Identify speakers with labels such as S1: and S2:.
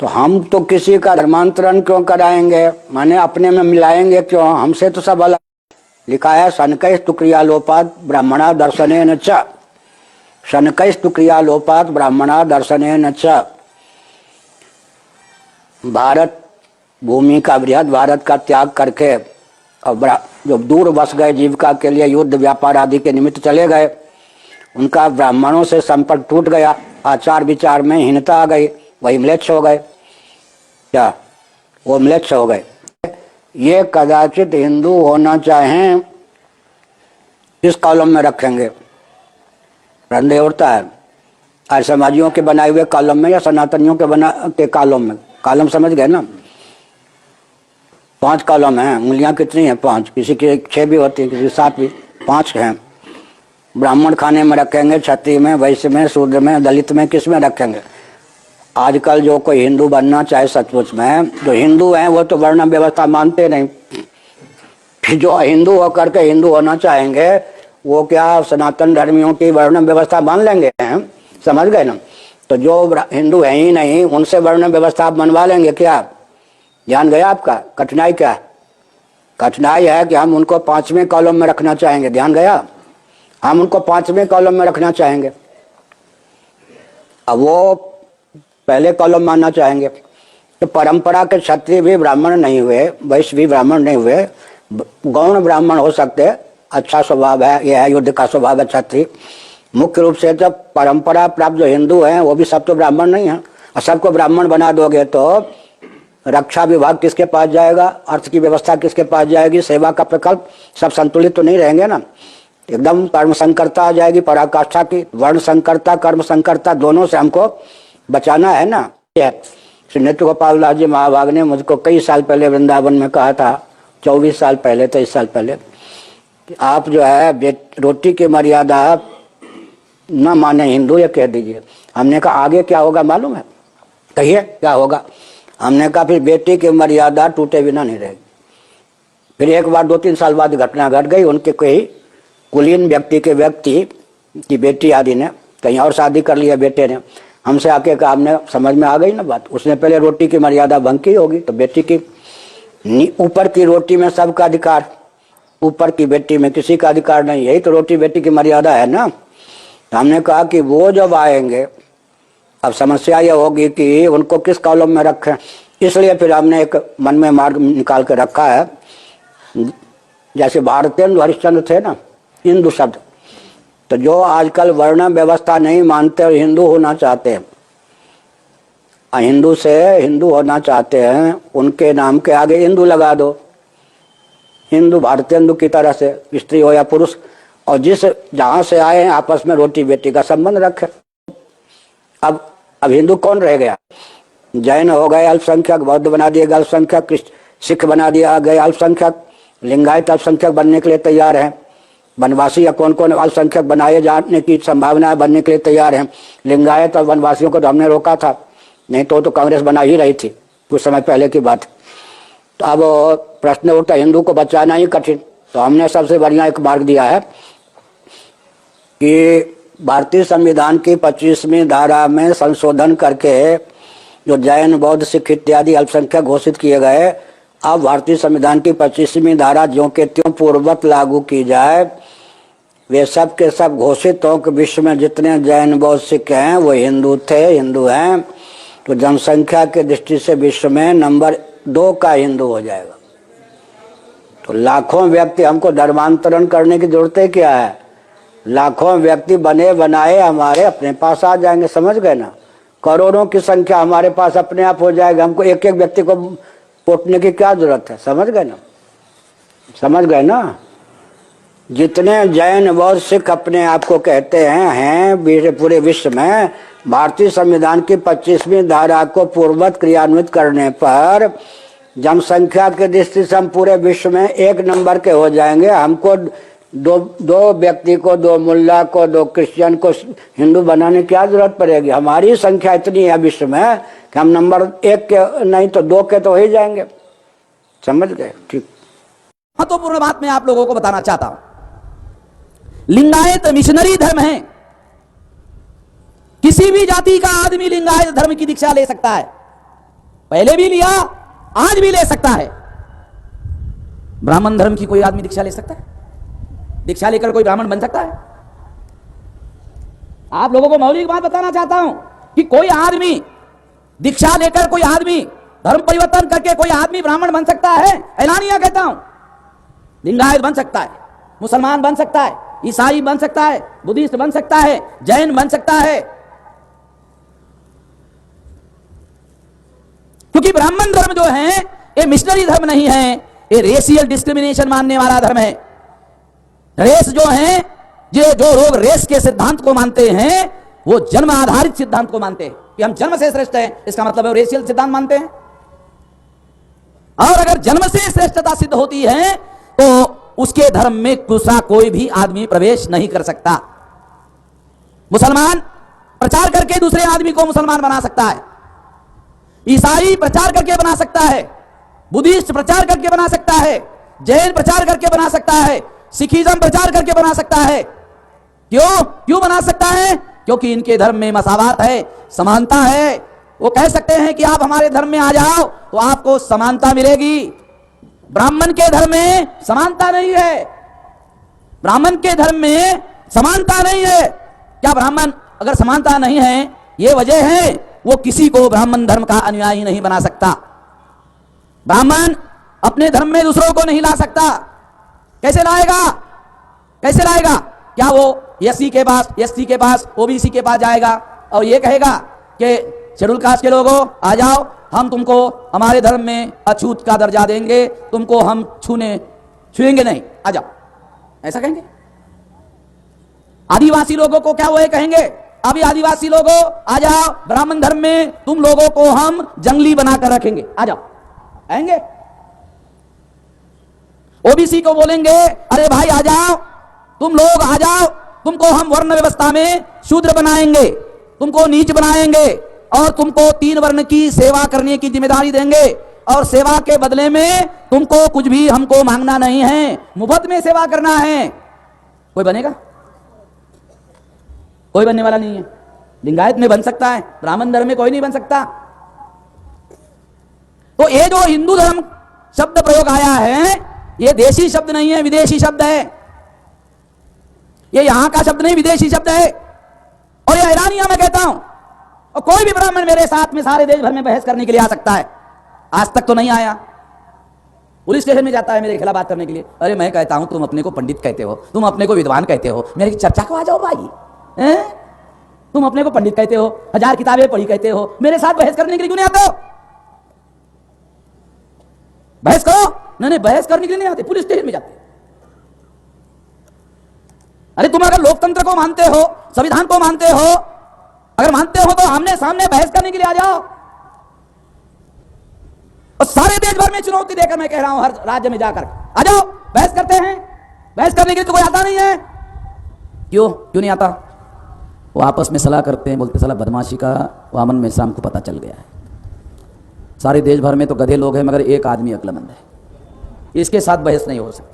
S1: तो हम तो किसी का धर्मांतरण क्यों कराएंगे, माने अपने में मिलाएंगे क्यों? हमसे तो सब अलग। लिखा है शनकैस्तु क्रियालोपात ब्राह्मणा दर्शनेन च, शनकैस्तु क्रियालोपात ब्राह्मणा दर्शनेन च। भारत भूमि का, बृहद भारत का त्याग करके और जो दूर बस गए जीविका के लिए, युद्ध व्यापार आदि के निमित्त चले गए, उनका ब्राह्मणों से संपर्क टूट गया, आचार विचार में हीनता आ गई, वही म्लेच्छ हो गए। क्या वो म्लेच्छ हो गए? ये कदाचित हिंदू होना चाहें, किस कॉलम में रखेंगे? संदेह उठता है। आज समाजियों के बनाए हुए कॉलम में या सनातनियों के कॉलम में? कॉलम समझ गए ना? 5 कॉलम हैं। उंगलियां कितनी हैं? 5। किसी की 6 भी होती है, किसी की 7 भी। 5 हैं। ब्राह्मण खाने में रखेंगे, क्षत्रिय में, वैश्य में, शूद्र में, दलित में, किस में रखेंगे? आजकल जो कोई हिंदू बनना चाहे सचमुच में, जो हिंदू हैं वो तो वर्ण व्यवस्था मानते नहीं, फिर जो हिंदू होकर के हिंदू होना चाहेंगे वो क्या सनातन धर्मियों की वर्ण व्यवस्था मान लेंगे? समझ गए ना? तो जो हिंदू है ही नहीं उनसे वर्ण व्यवस्था बनवा लेंगे क्या? ध्यान गया आपका? कठिनाई क्या है? कठिनाई है कि हम उनको 5वें कॉलम में रखना चाहेंगे। ध्यान गया? हम उनको 5वें कॉलम में रखना चाहेंगे, अब वो पहले कॉलम मानना चाहेंगे। तो परंपरा के क्षत्रिय भी ब्राह्मण नहीं हुए, वैश्य भी ब्राह्मण नहीं हुए, गौण ब्राह्मण हो सकते, अच्छा स्वभाव है, यह है युद्ध का स्वभाव है क्षत्रिय। मुख्य रूप से जब परंपरा प्राप्त जो हिंदू हैं वो भी सब तो ब्राह्मण नहीं है, और सबको ब्राह्मण बना दोगे तो रक्षा विभाग किसके पास जाएगा? अर्थ की व्यवस्था किसके पास जाएगी? सेवा का प्रकल्प सब संतुलित तो नहीं रहेंगे ना। एकदम कर्म संकरता आ जाएगी, पराकाष्ठा की। वर्ण संकरता, कर्म संकरता, दोनों से हमको बचाना है ना। श्री नृत्य गोपाल दास जी महाभाग ने मुझको कई साल पहले वृंदावन में कहा था, 24 साल पहले, 23 साल पहले, कि आप जो है रोटी की मर्यादा न माने हिंदू, ये कह दीजिए। हमने कहा आगे क्या होगा मालूम है? कहिए क्या होगा? हमने कहा फिर बेटी की मर्यादा टूटे बिना नहीं रहेगी। फिर एक बार 2-3 साल बाद घटना घट गई, उनके कोई कुलीन व्यक्ति की बेटी आदि ने कहीं और शादी कर लिया बेटे ने। हमसे आके कहा, हमने समझ में आ गई ना बात, उसने पहले रोटी की मर्यादा भंग की होगी, तो बेटी की ऊपर की रोटी में सबका अधिकार, ऊपर की बेटी में किसी का अधिकार नहीं, यही तो रोटी बेटी की मर्यादा है ना। तो हमने कहा कि वो जब आएंगे, अब समस्या यह होगी कि उनको किस कॉलम में रखें। इसलिए फिर हमने एक मन में मार्ग निकाल के रखा है। जैसे भारतेंदु हरिश्चंद्र थे ना, हिंदू शब्द, तो जो आजकल वर्ण व्यवस्था नहीं मानते और हिंदू होना चाहते हैं, हिंदू से हिंदू होना चाहते हैं, उनके नाम के आगे हिंदू लगा दो। हिंदू भारतेंदु की तरह से, स्त्री हो या पुरुष, और जिस जहां से आए हैं आपस में रोटी बेटी का संबंध रखे। अब हिंदू कौन रह गया? जैन हो गए अल्पसंख्यक, बौद्ध बना दिए गए अल्पसंख्यक, सिख बना दिया गए अल्पसंख्यक, लिंगायत अल्पसंख्यक बनने के लिए तैयार हैं, वनवासी या कौन कौन अल्पसंख्यक बनाए जाने की संभावना बनने के लिए तैयार हैं। लिंगायत और वनवासियों को तो हमने रोका था, नहीं तो कांग्रेस बना ही रही थी, कुछ समय पहले की बात। तो अब प्रश्न उठता हिंदू को बचाना ही कठिन। तो हमने सबसे बढ़िया एक मार्ग दिया है कि भारतीय संविधान की 25वीं धारा में संशोधन करके जो जैन, बौद्ध, सिख इत्यादि अल्पसंख्यक घोषित किए गए, अब भारतीय संविधान की 25वीं धारा ज्यों के त्यों पूर्ववत लागू की जाए। वे सब के सब घोषित हों कि विश्व में जितने जैन, बौद्ध, सिख हैं वो हिंदू थे, हिंदू हैं, तो जनसंख्या की दृष्टि से विश्व में नंबर 2 का हिंदू हो जाएगा। तो लाखों व्यक्ति, हमको धर्मांतरण करने की जरूरत है क्या है? लाखों व्यक्ति बने बनाए हमारे अपने पास आ जाएंगे। समझ गए ना? करोड़ों की संख्या हमारे पास अपने आप हो जाएगा। हमको एक एक व्यक्ति को पोटने की क्या जरूरत है? समझ गए ना? समझ गए ना? जितने जैन, बौद्ध, सिख अपने आप को कहते हैं पूरे विश्व में, भारतीय संविधान की 25वीं धारा को पूर्ववत क्रियान्वित करने पर जनसंख्या की दृष्टि से हम पूरे विश्व में 1 नंबर के हो जाएंगे। हमको दो व्यक्ति को, 2 मुल्ला को, 2 क्रिश्चियन को हिंदू बनाने की क्या जरूरत पड़ेगी? हमारी संख्या इतनी है विश्व में कि हम नंबर 1 के नहीं तो 2 के तो हो ही जाएंगे। समझ गए? ठीक।
S2: महत्वपूर्ण बात मैं आप लोगों को बताना चाहता हूं। लिंगायत मिशनरी धर्म है। किसी भी जाति का आदमी लिंगायत धर्म की दीक्षा ले सकता है। पहले भी लिया, आज भी ले सकता है। ब्राह्मण धर्म की कोई आदमी दीक्षा ले सकता है? दीक्षा लेकर कोई ब्राह्मण बन सकता है? आप लोगों को मौलिक बात बताना चाहता हूं कि कोई आदमी दीक्षा लेकर, कोई आदमी धर्म परिवर्तन करके कोई आदमी ब्राह्मण बन सकता है? ऐलानिया कहता हूं। लिंगायत बन सकता है, मुसलमान बन सकता है, ईसाई बन सकता है, बुद्धिस्ट बन सकता है, जैन बन सकता है। क्योंकि ब्राह्मण धर्म जो है ये मिशनरी धर्म नहीं है, ये रेशियल डिस्क्रिमिनेशन मानने वाला धर्म है। रेस जो है, जो लोग रेस के सिद्धांत को मानते हैं वो जन्म आधारित सिद्धांत को मानते हैं कि हम जन्म से श्रेष्ठ हैं, इसका मतलब है रेशियल सिद्धांत मानते हैं। और अगर जन्म से श्रेष्ठता सिद्ध होती है तो उसके धर्म में दूसरा कोई भी आदमी प्रवेश नहीं कर सकता। मुसलमान प्रचार करके दूसरे आदमी को मुसलमान बना सकता है, ईसाई प्रचार करके बना सकता है, बुद्धिस्ट प्रचार करके बना सकता है, जैन प्रचार करके बना सकता है, सिखिज्म प्रचार करके बना सकता है। क्यों बना सकता है? क्योंकि इनके धर्म में मसावात है, समानता है। वो कह सकते हैं कि आप हमारे धर्म में आ जाओ तो आपको समानता मिलेगी। ब्राह्मण के धर्म में समानता नहीं है, ब्राह्मण के धर्म में समानता नहीं है। क्या ब्राह्मण अगर समानता नहीं है, ये वजह है वो किसी को ब्राह्मण धर्म का अनुयायी नहीं बना सकता। ब्राह्मण अपने धर्म में दूसरों को नहीं ला सकता। कैसे लाएगा? कैसे लाएगा? क्या वो एससी के पास, एसटी के पास, ओबीसी के पास जाएगा और ये कहेगा कि शेड्यूल कास्ट के लोगों आ जाओ, हम तुमको हमारे धर्म में अछूत का दर्जा देंगे, तुमको हम छुएंगे नहीं, आ जाओ, ऐसा कहेंगे? आदिवासी लोगों को क्या वो कहेंगे, अभी आदिवासी लोगों आ जाओ, ब्राह्मण धर्म में तुम लोगों को हम जंगली बनाकर रखेंगे, आ जाओ, आएंगे? ओबीसी को बोलेंगे अरे भाई आ जाओ, तुम लोग आ जाओ, तुमको हम वर्ण व्यवस्था में शूद्र बनाएंगे, तुमको नीच बनाएंगे और तुमको 3 वर्ण की सेवा करने की जिम्मेदारी देंगे और सेवा के बदले में तुमको कुछ भी हमको मांगना नहीं है, मुफ्त में सेवा करना है। कोई बनेगा? कोई बनने वाला नहीं है। लिंगायत में बन सकता है, ब्राह्मण धर्म में कोई नहीं बन सकता। तो ये जो हिंदू धर्म शब्द प्रयोग आया है, ये देशी शब्द नहीं है, विदेशी शब्द है। ये यहां का शब्द नहीं, विदेशी शब्द है। और ये ऐलानिया मैं कहता हूं, और कोई भी ब्राह्मण मेरे साथ में सारे देश भर में बहस करने के लिए आ सकता है। आज तक तो नहीं आया। पुलिस स्टेशन में जाता है मेरे खिलाफ बात करने के लिए, अरे मैं कहता हूं तुम अपने को पंडित कहते हो, तुम अपने को विद्वान कहते हो, मेरी चर्चा को आ जाओ भाई, तुम अपने को पंडित कहते हो, 1000 किताबें पढ़ी कहते हो, मेरे साथ बहस करने के लिए क्यों नहीं आते हो? बहस करो। नहीं, बहस करने के लिए नहीं आते, पुलिस स्टेशन में जाते। अरे तुम अगर लोकतंत्र को मानते हो, संविधान को मानते हो, अगर मानते हो तो आमने सामने बहस करने के लिए आ जाओ। और सारे देश भर में चुनौती देकर मैं कह रहा हूं, हर राज्य में जाकर आ जाओ, बहस करते हैं। बहस करने के लिए तो कोई आता नहीं है। क्यों नहीं आता? वो आपस में सलाह करते हैं, बोलते साला बदमाशी का वामन में शाम को पता चल गया है। सारे देश भर में तो गधे लोग हैं, मगर एक आदमी अक्लमंद है, इसके साथ बहस नहीं हो सकती।